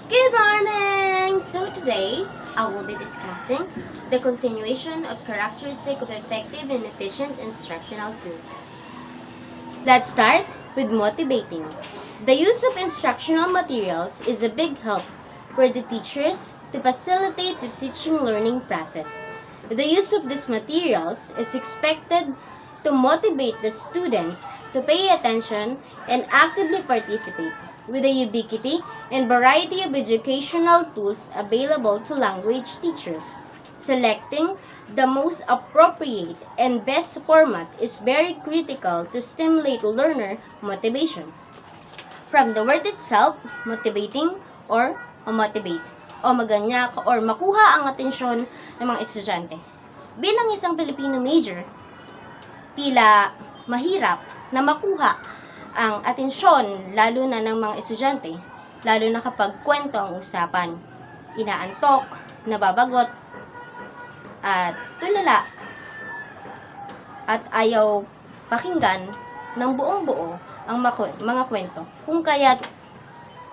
Good morning! So today, I will be discussing the continuation of characteristic of effective and efficient instructional tools. Let's start with motivating. The use of instructional materials is a big help for the teachers to facilitate the teaching-learning process. The use of these materials is expected to motivate the students to pay attention and actively participate. With the ubiquity and variety of educational tools available to language teachers, selecting the most appropriate and best format is very critical to stimulate learner motivation. From the word itself, motivating or motivate, o maganyak or makuha ang atensyon ng mga estudyante. Bilang isang Filipino major, tila mahirap na makuha ang atensyon lalo na ng mga estudyante, lalo na kapag kwento ang usapan. Inaantok, nababagot, at tulala, at ayaw pakinggan ng buong buo ang mga kwento. Kung kaya't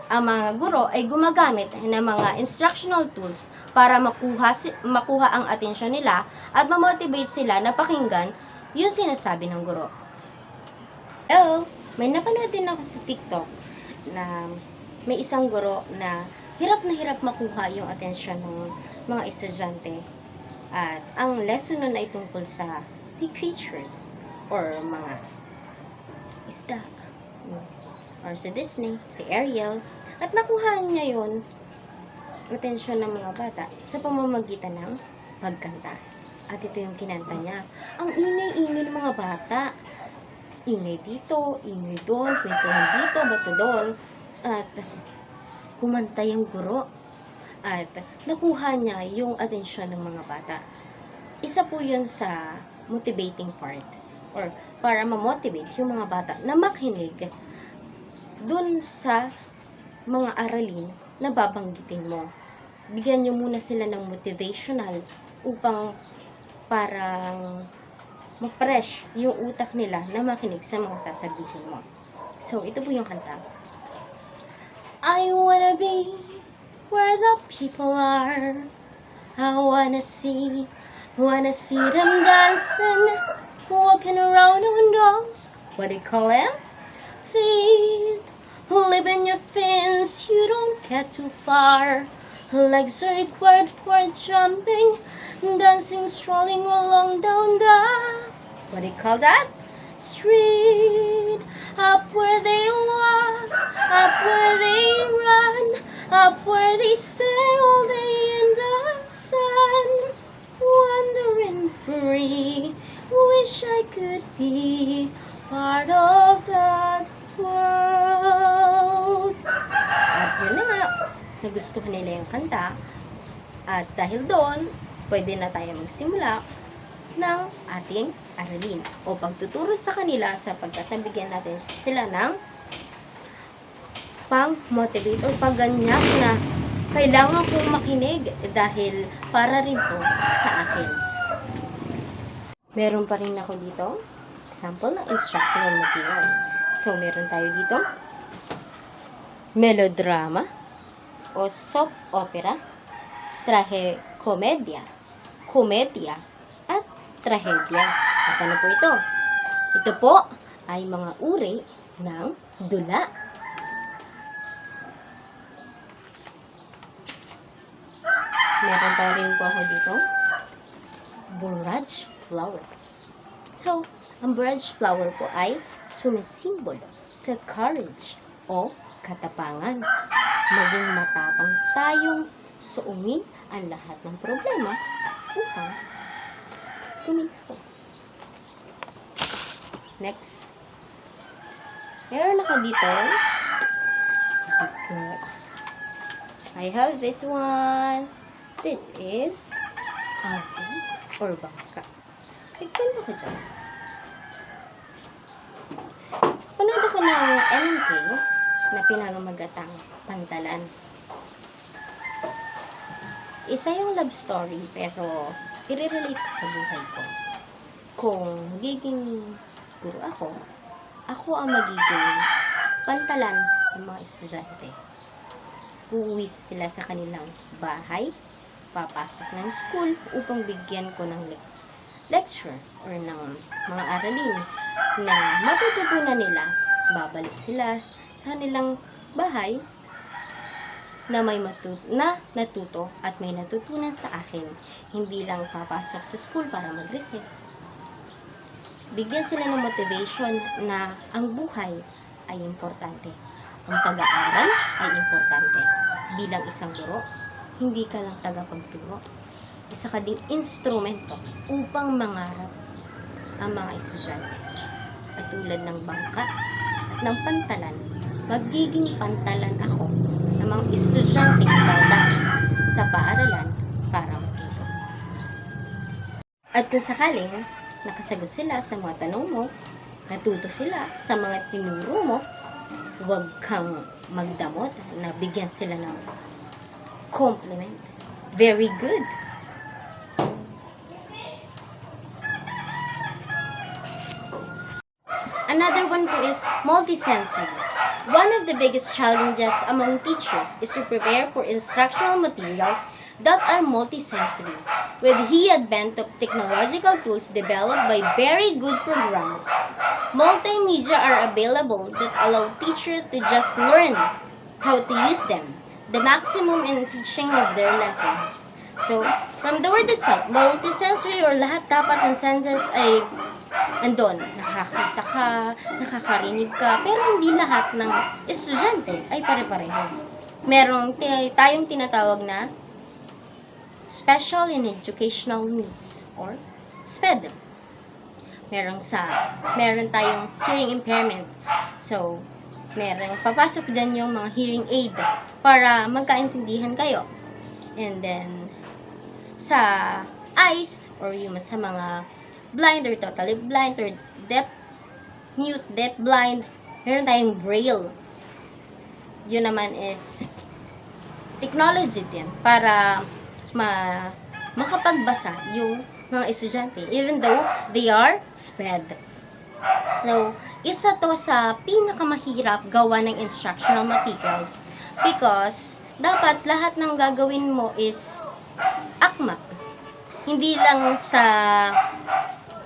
ang mga guro ay gumagamit ng mga instructional tools para makuha ang atensyon nila at ma-motivate sila na pakinggan yung sinasabi ng guro. Hello! May napanood din ako sa TikTok na may isang guro na hirap makuha yung atensyon ng mga estudyante. At ang lesson nun ay tungkol sa sea creatures or mga isda. Or sa Disney, si Ariel. At nakuha niya yun, atensyon ng mga bata sa pamamagitan ng pagkanta. At ito yung kinanta niya. Ang ingay-ingay ng mga bata. Ingay dito, ingay doon, kwentuhan dito, bato doon. At kumanta yung guro. At nakuha niya yung atensyon ng mga bata. Isa po yun sa motivating part. Or para ma-motivate yung mga bata na makinig dun sa mga aralin na babanggitin mo. Bigyan nyo muna sila ng motivational upang parang ma-fresh yung utak nila na makinig sa mga sasabihin mo. So, ito po yung kanta. I wanna be where the people are. I wanna see them dancing, walking around on those, what do you call them? Feet. Live in your fins, you don't get too far. Legs are required for jumping, dancing, strolling along down the, what do you call that? Street. Up where they walk, up where they run, up where they stay all day in the sun. Wandering free, wish I could be part of that world. At yun na nga, nagustuhan nila yung kanta. At dahil doon, pwede na tayo magsimula ng ating aralin o pagtuturo sa kanila sapagkat nabigyan natin sila ng pang-motivate o pagganyak na kailangan kong makinig dahil para rin to sa akin. Meron pa rin ako dito example ng instructional materials. So, meron tayo dito melodrama o soap opera, tragikomedya, komedya, at trahedya. At ano po ito? Ito po ay mga uri ng dula. Meron pa rin po ako dito barrage flower. So, ang barrage flower po ay sumisimbolo sa courage o katapangan. Maging matapang tayong suungin ang lahat ng problema upang tuminto. Next. Meron ako dito. I have this one. This is agi or bangka. Tignan ko dyan. Panood ako ng MK na pinagamagatang pantalan. Isa yung love story pero i-relate ko sa buhay ko. Kung magiging guro ako ang magiging pantalan ng mga estudyante. uuwi sila sa kanilang bahay, papasok ng school upang bigyan ko ng lecture or ng mga aralin na matututunan nila. Babalik sila sa kanilang bahay na may natuto at may natutunan sa akin. Hindi lang papasok sa school para mag-recess. Bigyan sila ng motivation na ang buhay ay importante. Ang pag-aaral ay importante. Bilang isang guro, hindi ka lang tagapagturo. Isa ka ding instrumento upang mangarap ang mga estudyante. At tulad ng bangka at ng pantalan, magiging pantalan ako ng mga estudyante dadating sa paaralan para matuto. At kung sakaling nakasagot sila sa mga tanong mo, natuto sila sa mga tinuro mo, huwag kang magdamot na bigyan sila ng compliment. Very good. Another one po is multisensory. One of the biggest challenges among teachers is to prepare for instructional materials that are multisensory, with the advent of technological tools developed by very good programmers. Multimedia are available that allow teachers to just learn how to use them, the maximum in teaching of their lessons. So, from the word itself, multisensory or lahat dapat ng senses ay andon. Nakakita ka, nakakarinig ka, pero hindi lahat ng estudyante ay pare-pareho. Merong tayong tinatawag na Special and Educational Needs or SPED. Meron tayong hearing impairment. So, merong papasok dyan yung mga hearing aid para magkaintindihan kayo. And then, sa eyes or yung sa mga blind or totally blind or deaf, mute, deaf, blind, meron tayong braille. Yun naman is technology din para makapagbasa yung mga estudyante even though they are SPED. So, isa to sa pinakamahirap gawa ng instructional materials because dapat lahat ng gagawin mo is akma. Hindi lang sa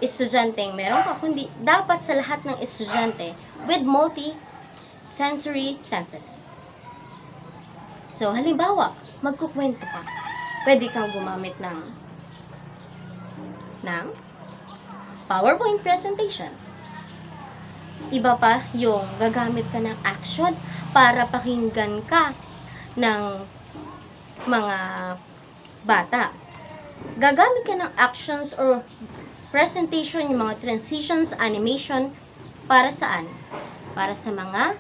estudyante meron ka, kundi dapat sa lahat ng estudyante with multi-sensory senses. So, halimbawa, magkukwento ka. Pwede kang gumamit ng PowerPoint presentation. Iba pa yung gagamit ka ng action para pakinggan ka ng mga bata. Gagamit ka ng actions or presentation, yung mga transitions, animation, para saan? Para sa mga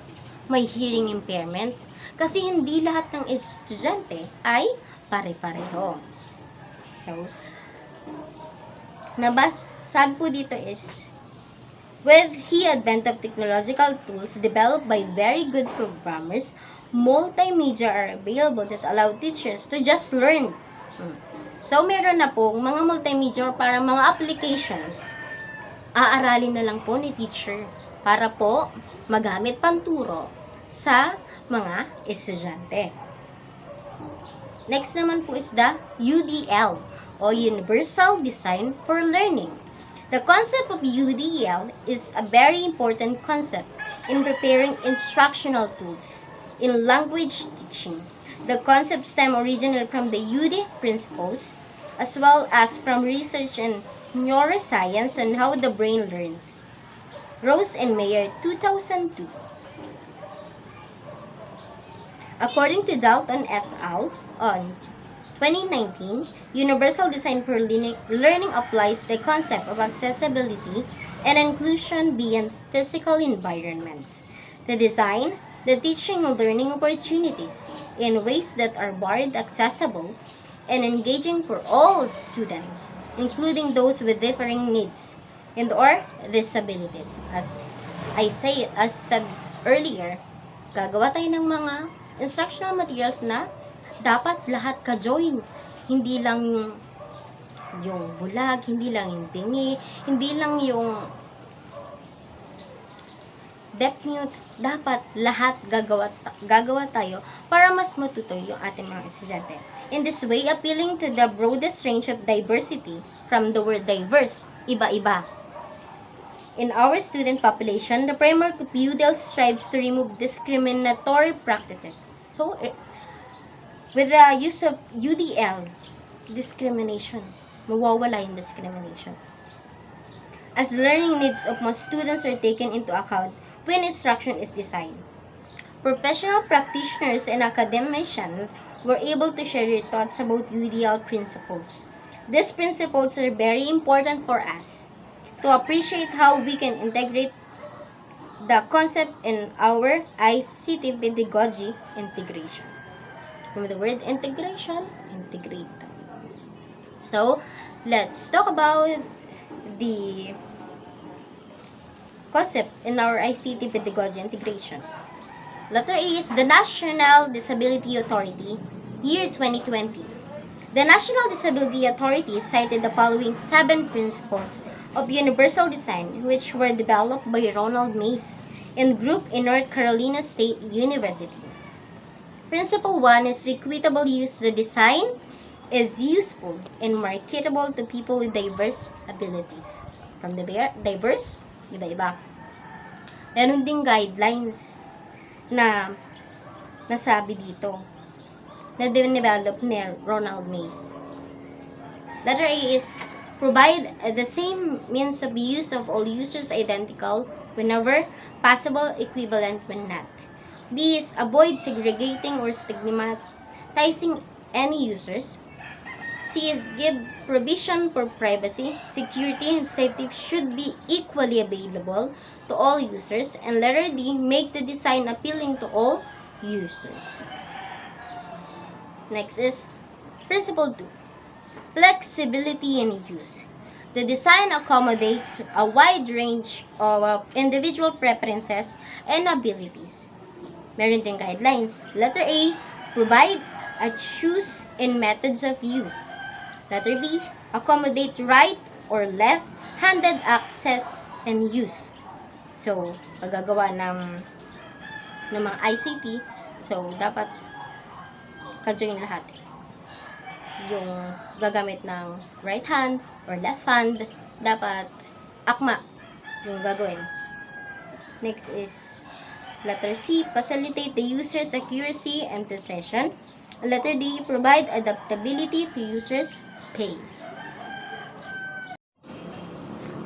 may hearing impairment. Kasi hindi lahat ng estudyante ay pare-pareho. So, sabi po dito is, with the advent of technological tools developed by very good programmers, multimedia are available that allow teachers to just learn. So, meron na po mga multimedia para mga applications. Aaralin na lang po ni teacher para po magamit panturo sa mga estudyante. Next naman po is the UDL o Universal Design for Learning. The concept of UDL is a very important concept in preparing instructional tools in language teaching. The concept stem originally from the UD principles as well as from research in neuroscience on how the brain learns. Rose and Mayer, 2002. According to Dalton et al. On 2019, Universal Design for Learning applies the concept of accessibility and inclusion beyond physical environments to design the teaching and learning opportunities in ways that are both accessible and engaging for all students, including those with differing needs and or disabilities. As said earlier, gagawa tayo ng mga instructional materials na dapat lahat ka-join. Hindi lang yung bulag, hindi lang yung bingi, hindi lang yung deaf mute, dapat lahat gagawa tayo para mas matutoy yung ating mga estudyante. In this way, appealing to the broadest range of diversity, from the word diverse, iba-iba. In our student population, the framework of UDL strives to remove discriminatory practices. So, with the use of UDL, discrimination, mawawala yung discrimination. As the learning needs of most students are taken into account when instruction is designed. Professional practitioners and academicians were able to share their thoughts about UDL principles. These principles are very important for us to appreciate how we can integrate the concept in our ICT pedagogy integration. From the word integration, integrate. So, let's talk about the concept in our ICT pedagogy integration. Letter A is the National Disability Authority, year 2020. The National Disability Authority cited the following 7 principles of universal design which were developed by Ronald Mace and group in North Carolina State University. Principle 1 is equitable use. The design is useful and marketable to people with diverse abilities. From the diverse, iba-iba. Meron ding guidelines na nasabi dito na develop ni Ronald Mace. Letter A is provide the same means of use of all users identical whenever possible, equivalent when not. B is avoid segregating or stigmatizing any users. C is give provision for privacy, security, and safety should be equally available to all users. And letter D, make the design appealing to all users. Next is Principle 2, flexibility in use. The design accommodates a wide range of individual preferences and abilities. Meron din guidelines. Letter A, provide a choose in methods of use. Letter B, accommodate right or left-handed access and use. So, paggagawa ng mga ICT, so dapat kadyoin lahat. Yung gagamit ng right hand or left hand, dapat akma yung gagawin. Next is letter C, facilitate the user's accuracy and precision. Letter D, provide adaptability to user's pace.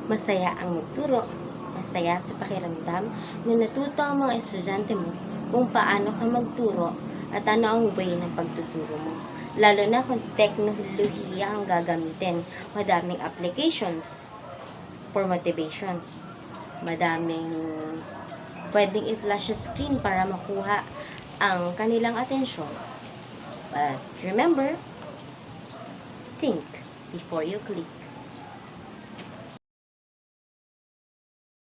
Masaya ang magturo. Masaya sa pakiramdam na natuto ang mga estudyante mo kung paano ka magturo at ano ang way ng pagtuturo mo. Lalo na kung teknolohiya ang gagamitin. Madaming applications for motivations. Madaming pwedeng i-flash screen para makuha ang kanilang atensyon. But remember, think before you click.